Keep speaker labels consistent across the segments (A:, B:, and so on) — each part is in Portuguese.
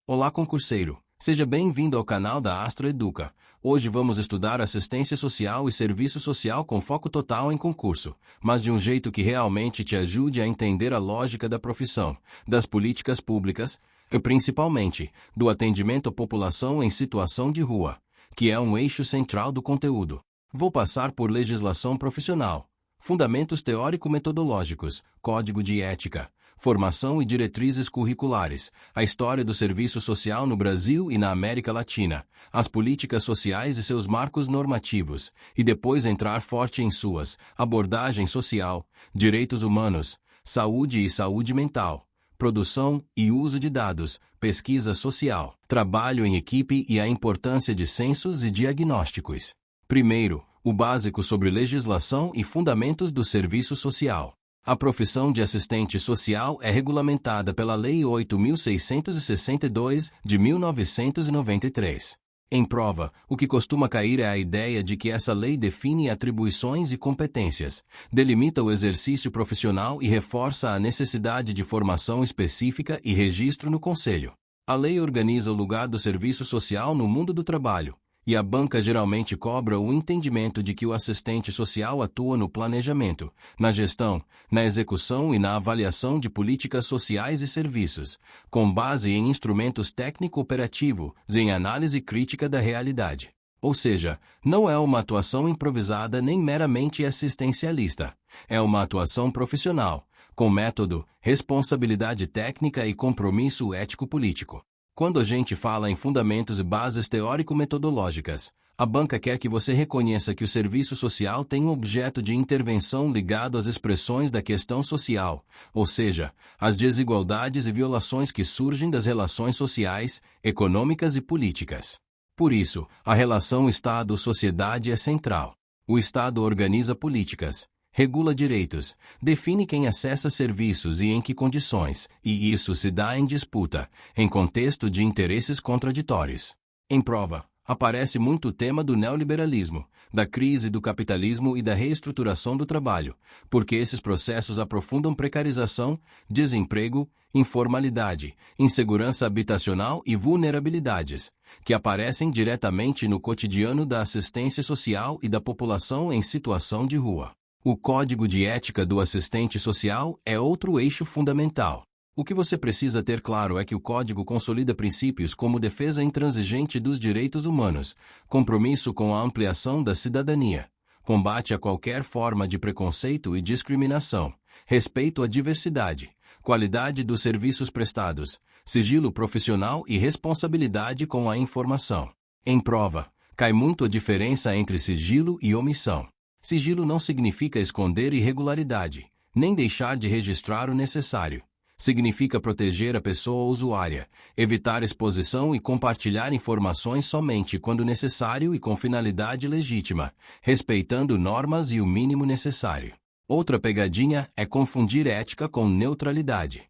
A: Olá, concurseiro. Seja bem-vindo ao canal da Astro Educa. Hoje vamos estudar assistência social e serviço social com foco total em concurso, mas de um jeito que realmente te ajude a entender a lógica da profissão, das políticas públicas e, principalmente, do atendimento à população em situação de rua, que é um eixo central do conteúdo. Vou passar por legislação profissional, fundamentos teórico-metodológicos, código de ética, formação e diretrizes curriculares, a história do serviço social no Brasil e na América Latina, as políticas sociais e seus marcos normativos, e depois entrar forte em suas, abordagem social, direitos humanos, saúde e saúde mental, produção e uso de dados, pesquisa social, trabalho em equipe e a importância de censos e diagnósticos. Primeiro, o básico sobre legislação e fundamentos do serviço social. A profissão de assistente social é regulamentada pela Lei 8.662, de 1993. Em prova, o que costuma cair é a ideia de que essa lei define atribuições e competências, delimita o exercício profissional e reforça a necessidade de formação específica e registro no Conselho. A lei organiza o lugar do serviço social no mundo do trabalho, e a banca geralmente cobra o entendimento de que o assistente social atua no planejamento, na gestão, na execução e na avaliação de políticas sociais e serviços, com base em instrumentos técnico-operativos e em análise crítica da realidade. Ou seja, não é uma atuação improvisada nem meramente assistencialista. É uma atuação profissional, com método, responsabilidade técnica e compromisso ético-político. Quando a gente fala em fundamentos e bases teórico-metodológicas, a banca quer que você reconheça que o serviço social tem um objeto de intervenção ligado às expressões da questão social, ou seja, às desigualdades e violações que surgem das relações sociais, econômicas e políticas. Por isso, a relação Estado-sociedade é central. O Estado organiza políticas, regula direitos, define quem acessa serviços e em que condições, e isso se dá em disputa, em contexto de interesses contraditórios. Em prova, aparece muito o tema do neoliberalismo, da crise do capitalismo e da reestruturação do trabalho, porque esses processos aprofundam precarização, desemprego, informalidade, insegurança habitacional e vulnerabilidades, que aparecem diretamente no cotidiano da assistência social e da população em situação de rua. O Código de Ética do Assistente Social é outro eixo fundamental. O que você precisa ter claro é que o Código consolida princípios como defesa intransigente dos direitos humanos, compromisso com a ampliação da cidadania, combate a qualquer forma de preconceito e discriminação, respeito à diversidade, qualidade dos serviços prestados, sigilo profissional e responsabilidade com a informação. Em prova, cai muito a diferença entre sigilo e omissão. Sigilo não significa esconder irregularidade, nem deixar de registrar o necessário. Significa proteger a pessoa usuária, evitar exposição e compartilhar informações somente quando necessário e com finalidade legítima, respeitando normas e o mínimo necessário. Outra pegadinha é confundir ética com neutralidade.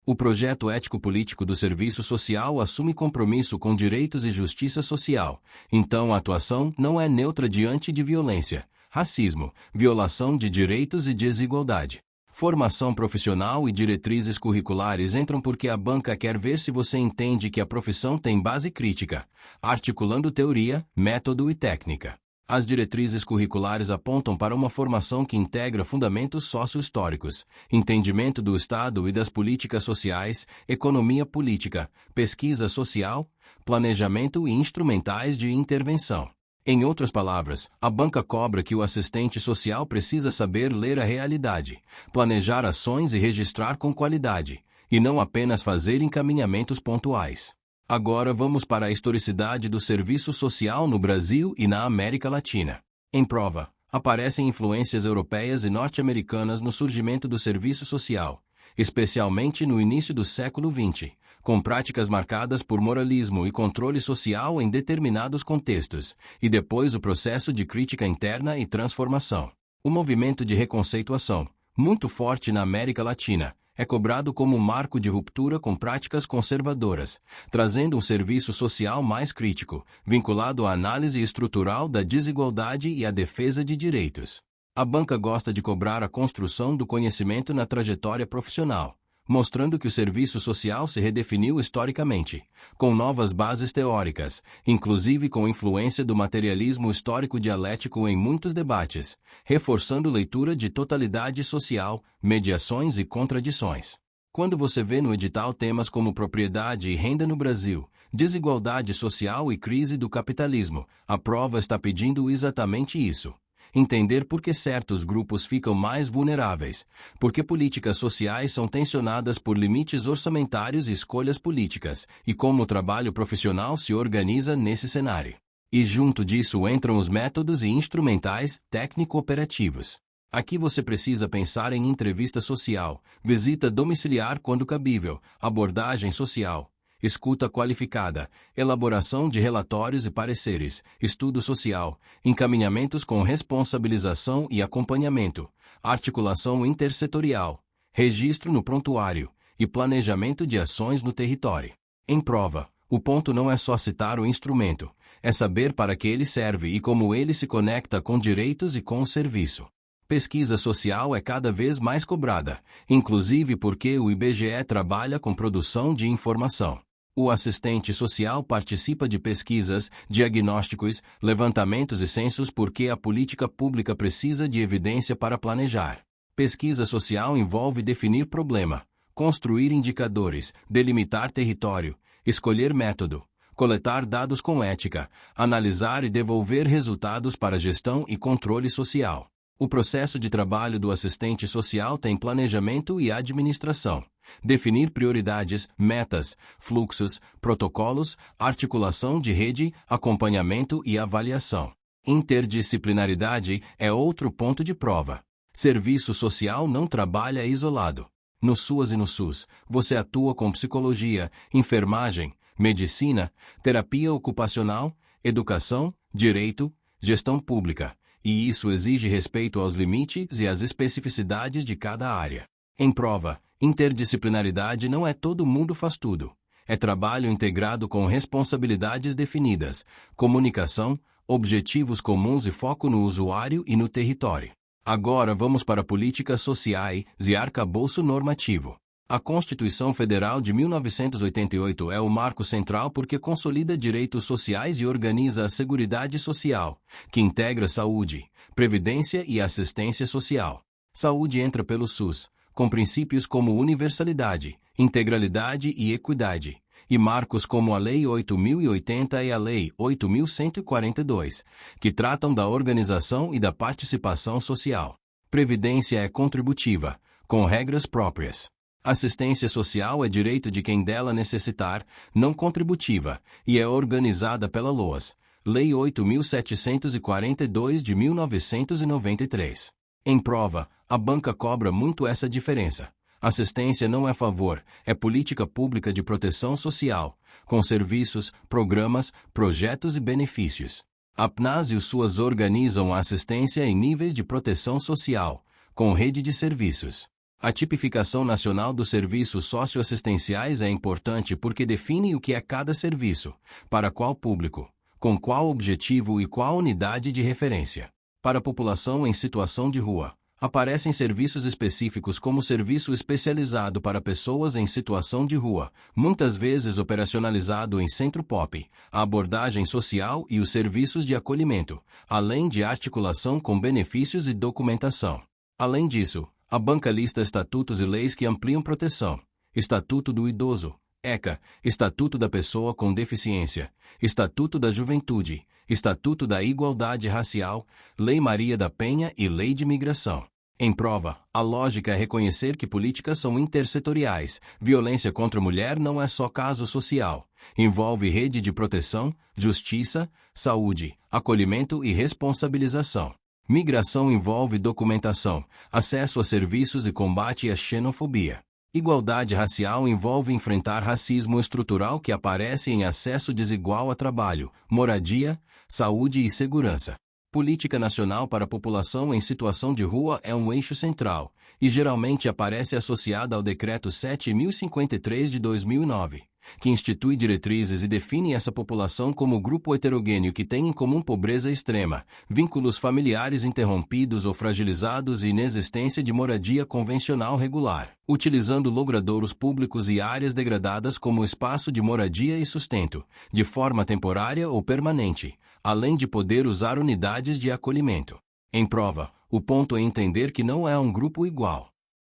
A: O projeto ético-político do serviço social assume compromisso com direitos e justiça social, então a atuação não é neutra diante de violência, racismo, violação de direitos e desigualdade. Formação profissional e diretrizes curriculares entram porque a banca quer ver se você entende que a profissão tem base crítica, articulando teoria, método e técnica. As diretrizes curriculares apontam para uma formação que integra fundamentos sócio-históricos, entendimento do Estado e das políticas sociais, economia política, pesquisa social, planejamento e instrumentais de intervenção. Em outras palavras, a banca cobra que o assistente social precisa saber ler a realidade, planejar ações e registrar com qualidade, e não apenas fazer encaminhamentos pontuais. Agora vamos para a historicidade do serviço social no Brasil e na América Latina. Em prova, aparecem influências europeias e norte-americanas no surgimento do serviço social, especialmente no início do século XX, com práticas marcadas por moralismo e controle social em determinados contextos, e depois o processo de crítica interna e transformação. O movimento de reconceituação, muito forte na América Latina, é cobrado como um marco de ruptura com práticas conservadoras, trazendo um serviço social mais crítico, vinculado à análise estrutural da desigualdade e à defesa de direitos. A banca gosta de cobrar a construção do conhecimento na trajetória profissional, mostrando que o serviço social se redefiniu historicamente, com novas bases teóricas, inclusive com influência do materialismo histórico dialético em muitos debates, reforçando leitura de totalidade social, mediações e contradições. Quando você vê no edital temas como propriedade e renda no Brasil, desigualdade social e crise do capitalismo, a prova está pedindo exatamente isso. Entender por que certos grupos ficam mais vulneráveis, porque políticas sociais são tensionadas por limites orçamentários e escolhas políticas, e como o trabalho profissional se organiza nesse cenário. E junto disso entram os métodos e instrumentais técnico-operativos. Aqui você precisa pensar em entrevista social, visita domiciliar quando cabível, abordagem social, escuta qualificada, elaboração de relatórios e pareceres, estudo social, encaminhamentos com responsabilização e acompanhamento, articulação intersetorial, registro no prontuário e planejamento de ações no território. Em prova, o ponto não é só citar o instrumento, é saber para que ele serve e como ele se conecta com direitos e com o serviço. Pesquisa social é cada vez mais cobrada, inclusive porque o IBGE trabalha com produção de informação. O assistente social participa de pesquisas, diagnósticos, levantamentos e censos porque a política pública precisa de evidência para planejar. Pesquisa social envolve definir problema, construir indicadores, delimitar território, escolher método, coletar dados com ética, analisar e devolver resultados para gestão e controle social. O processo de trabalho do assistente social tem planejamento e administração. Definir prioridades, metas, fluxos, protocolos, articulação de rede, acompanhamento e avaliação. Interdisciplinaridade é outro ponto de prova. Serviço social não trabalha isolado. No SUAS e no SUS, você atua com psicologia, enfermagem, medicina, terapia ocupacional, educação, direito, gestão pública. E isso exige respeito aos limites e às especificidades de cada área. Em prova, interdisciplinaridade não é todo mundo faz tudo. É trabalho integrado com responsabilidades definidas, comunicação, objetivos comuns e foco no usuário e no território. Agora vamos para políticas sociais e arcabouço normativo. A Constituição Federal de 1988 é o marco central porque consolida direitos sociais e organiza a Seguridade Social, que integra saúde, previdência e assistência social. Saúde entra pelo SUS, com princípios como universalidade, integralidade e equidade, e marcos como a Lei 8.080 e a Lei 8.142, que tratam da organização e da participação social. Previdência é contributiva, com regras próprias. Assistência social é direito de quem dela necessitar, não contributiva, e é organizada pela LOAS, Lei 8.742 de 1993. Em prova, a banca cobra muito essa diferença. Assistência não é favor, é política pública de proteção social, com serviços, programas, projetos e benefícios. A PNAS e o SUAS organizam a assistência em níveis de proteção social, com rede de serviços. A tipificação nacional dos serviços socioassistenciais é importante porque define o que é cada serviço, para qual público, com qual objetivo e qual unidade de referência. Para a população em situação de rua, aparecem serviços específicos como serviço especializado para pessoas em situação de rua, muitas vezes operacionalizado em centro POP, a abordagem social e os serviços de acolhimento, além de articulação com benefícios e documentação. Além disso, a banca lista estatutos e leis que ampliam proteção. Estatuto do Idoso, ECA, Estatuto da Pessoa com Deficiência, Estatuto da Juventude, Estatuto da Igualdade Racial, Lei Maria da Penha e Lei de Migração. Em prova, a lógica é reconhecer que políticas são intersetoriais. Violência contra a mulher não é só caso social. Envolve rede de proteção, justiça, saúde, acolhimento e responsabilização. Migração envolve documentação, acesso a serviços e combate à xenofobia. Igualdade racial envolve enfrentar racismo estrutural que aparece em acesso desigual a trabalho, moradia, saúde e segurança. Política nacional para a população em situação de rua é um eixo central, e geralmente aparece associada ao Decreto 7.053 de 2009, que institui diretrizes e define essa população como grupo heterogêneo que tem em comum pobreza extrema, vínculos familiares interrompidos ou fragilizados e inexistência de moradia convencional regular, utilizando logradouros públicos e áreas degradadas como espaço de moradia e sustento, de forma temporária ou permanente, além de poder usar unidades de acolhimento. Em prova, o ponto é entender que não é um grupo igual.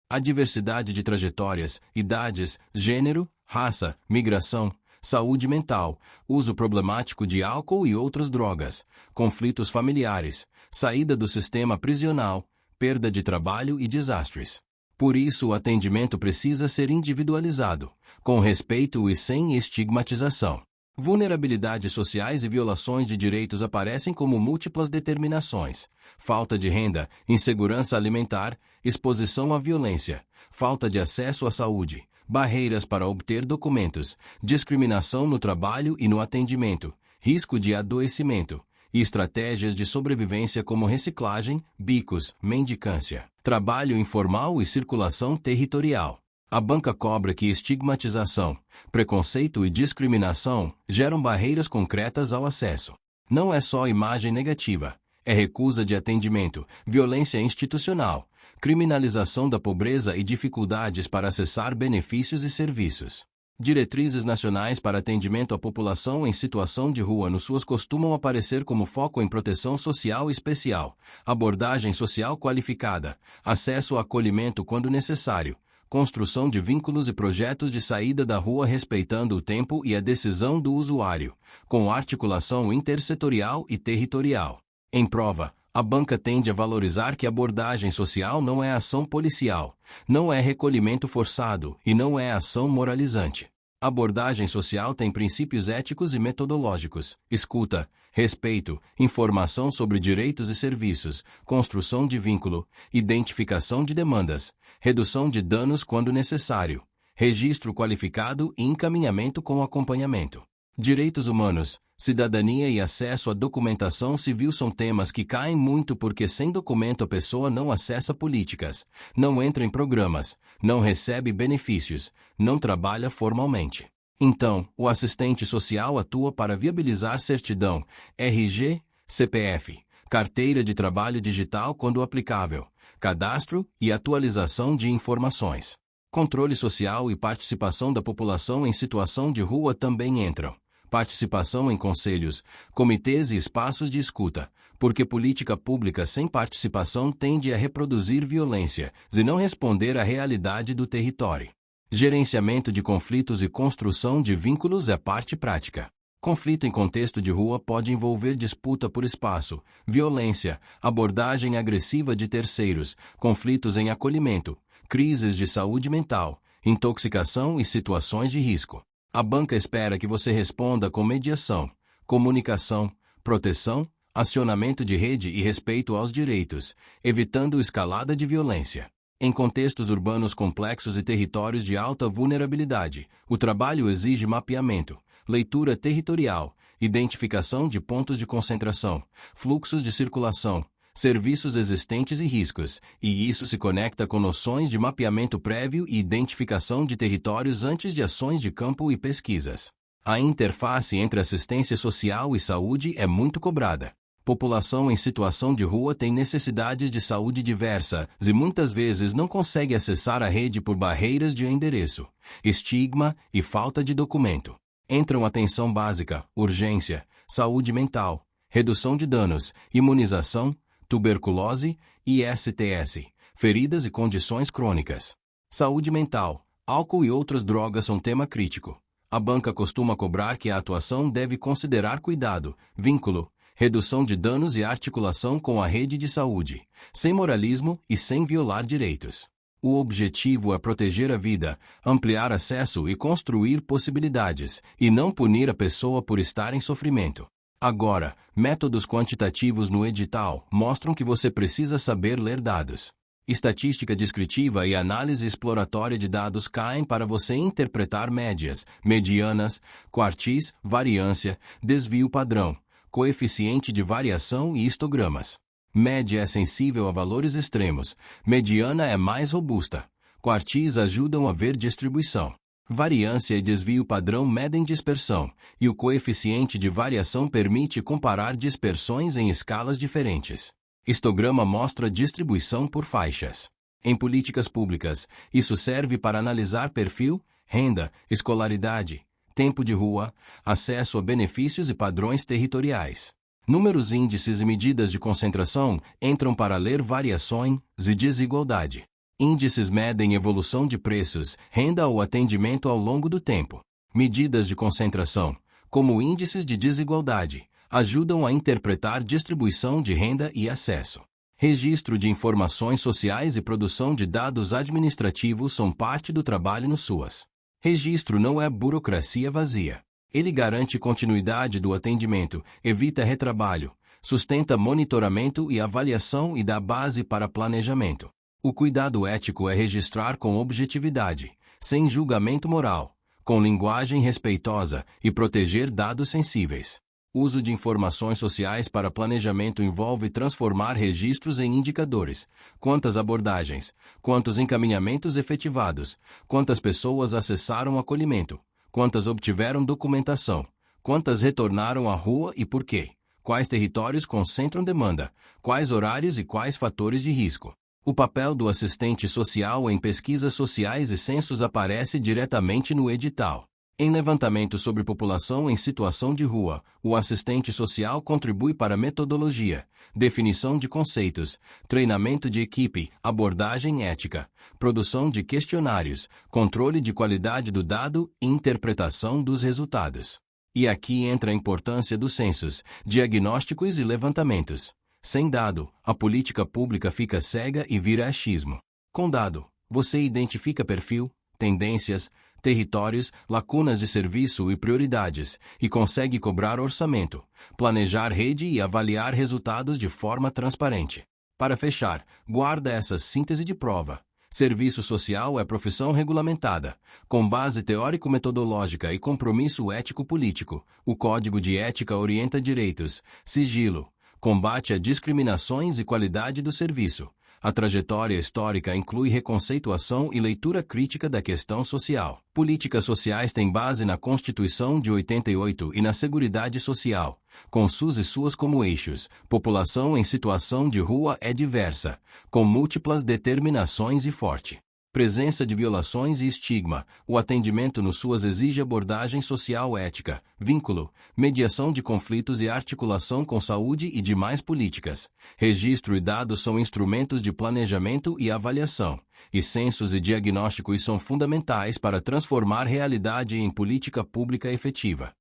A: A diversidade de trajetórias, idades, gênero, raça, migração, saúde mental, uso problemático de álcool e outras drogas, conflitos familiares, saída do sistema prisional, perda de trabalho e desastres. Por isso, o atendimento precisa ser individualizado, com respeito e sem estigmatização. Vulnerabilidades sociais e violações de direitos aparecem como múltiplas determinações: falta de renda, insegurança alimentar, exposição à violência, falta de acesso à saúde, barreiras para obter documentos, discriminação no trabalho e no atendimento, risco de adoecimento, e estratégias de sobrevivência como reciclagem, bicos, mendicância, trabalho informal e circulação territorial. A banca cobra que estigmatização, preconceito e discriminação geram barreiras concretas ao acesso. Não é só imagem negativa, é recusa de atendimento, violência institucional, criminalização da pobreza e dificuldades para acessar benefícios e serviços. Diretrizes nacionais para atendimento à população em situação de rua no SUS costumam aparecer como foco em proteção social especial, abordagem social qualificada, acesso a acolhimento quando necessário, construção de vínculos e projetos de saída da rua respeitando o tempo e a decisão do usuário, com articulação intersetorial e territorial. Em prova, a banca tende a valorizar que a abordagem social não é ação policial, não é recolhimento forçado e não é ação moralizante. A abordagem social tem princípios éticos e metodológicos: escuta, respeito, informação sobre direitos e serviços, construção de vínculo, identificação de demandas, redução de danos quando necessário, registro qualificado e encaminhamento com acompanhamento. Direitos humanos, cidadania e acesso à documentação civil são temas que caem muito porque sem documento a pessoa não acessa políticas, não entra em programas, não recebe benefícios, não trabalha formalmente. Então, o assistente social atua para viabilizar certidão, RG, CPF, carteira de trabalho digital quando aplicável, cadastro e atualização de informações. Controle social e participação da população em situação de rua também entram. Participação em conselhos, comitês e espaços de escuta, porque política pública sem participação tende a reproduzir violência e não responder à realidade do território. Gerenciamento de conflitos e construção de vínculos é parte prática. Conflito em contexto de rua pode envolver disputa por espaço, violência, abordagem agressiva de terceiros, conflitos em acolhimento, crises de saúde mental, intoxicação e situações de risco. A banca espera que você responda com mediação, comunicação, proteção, acionamento de rede e respeito aos direitos, evitando escalada de violência. Em contextos urbanos complexos e territórios de alta vulnerabilidade, o trabalho exige mapeamento, leitura territorial, identificação de pontos de concentração, fluxos de circulação, serviços existentes e riscos, e isso se conecta com noções de mapeamento prévio e identificação de territórios antes de ações de campo e pesquisas. A interface entre assistência social e saúde é muito cobrada. População em situação de rua tem necessidades de saúde diversas e muitas vezes não consegue acessar a rede por barreiras de endereço, estigma e falta de documento. Entram atenção básica, urgência, saúde mental, redução de danos, imunização, tuberculose e STS, feridas e condições crônicas. Saúde mental, álcool e outras drogas são tema crítico. A banca costuma cobrar que a atuação deve considerar cuidado, vínculo, redução de danos e articulação com a rede de saúde, sem moralismo e sem violar direitos. O objetivo é proteger a vida, ampliar acesso e construir possibilidades, e não punir a pessoa por estar em sofrimento. Agora, métodos quantitativos no edital mostram que você precisa saber ler dados. Estatística descritiva e análise exploratória de dados caem para você interpretar médias, medianas, quartis, variância, desvio padrão, coeficiente de variação e histogramas. Média é sensível a valores extremos, mediana é mais robusta. Quartis ajudam a ver distribuição. Variância e desvio padrão medem dispersão, e o coeficiente de variação permite comparar dispersões em escalas diferentes. Histograma mostra distribuição por faixas. Em políticas públicas, isso serve para analisar perfil, renda, escolaridade, tempo de rua, acesso a benefícios e padrões territoriais. Números, índices e medidas de concentração entram para ler variações e desigualdade. Índices medem evolução de preços, renda ou atendimento ao longo do tempo. Medidas de concentração, como índices de desigualdade, ajudam a interpretar distribuição de renda e acesso. Registro de informações sociais e produção de dados administrativos são parte do trabalho no SUAS. Registro não é burocracia vazia. Ele garante continuidade do atendimento, evita retrabalho, sustenta monitoramento e avaliação e dá base para planejamento. O cuidado ético é registrar com objetividade, sem julgamento moral, com linguagem respeitosa e proteger dados sensíveis. Uso de informações sociais para planejamento envolve transformar registros em indicadores. Quantas abordagens, quantos encaminhamentos efetivados, quantas pessoas acessaram o acolhimento, quantas obtiveram documentação, quantas retornaram à rua e por quê, quais territórios concentram demanda, quais horários e quais fatores de risco. O papel do assistente social em pesquisas sociais e censos aparece diretamente no edital. Em levantamento sobre população em situação de rua, o assistente social contribui para metodologia, definição de conceitos, treinamento de equipe, abordagem ética, produção de questionários, controle de qualidade do dado e interpretação dos resultados. E aqui entra a importância dos censos, diagnósticos e levantamentos. Sem dado, a política pública fica cega e vira achismo. Com dado, você identifica perfil, tendências, territórios, lacunas de serviço e prioridades, e consegue cobrar orçamento, planejar rede e avaliar resultados de forma transparente. Para fechar, guarda essa síntese de prova. Serviço social é profissão regulamentada, com base teórico-metodológica e compromisso ético-político. O Código de Ética orienta direitos, sigilo, combate a discriminações e qualidade do serviço. A trajetória histórica inclui reconceituação e leitura crítica da questão social. Políticas sociais têm base na Constituição de 88 e na Seguridade Social, com SUS e SUAS como eixos. População em situação de rua é diversa, com múltiplas determinações e forte presença de violações e estigma. O atendimento no SUAS exige abordagem social ética, vínculo, mediação de conflitos e articulação com saúde e demais políticas. Registro e dados são instrumentos de planejamento e avaliação, e censos e diagnósticos são fundamentais para transformar realidade em política pública efetiva.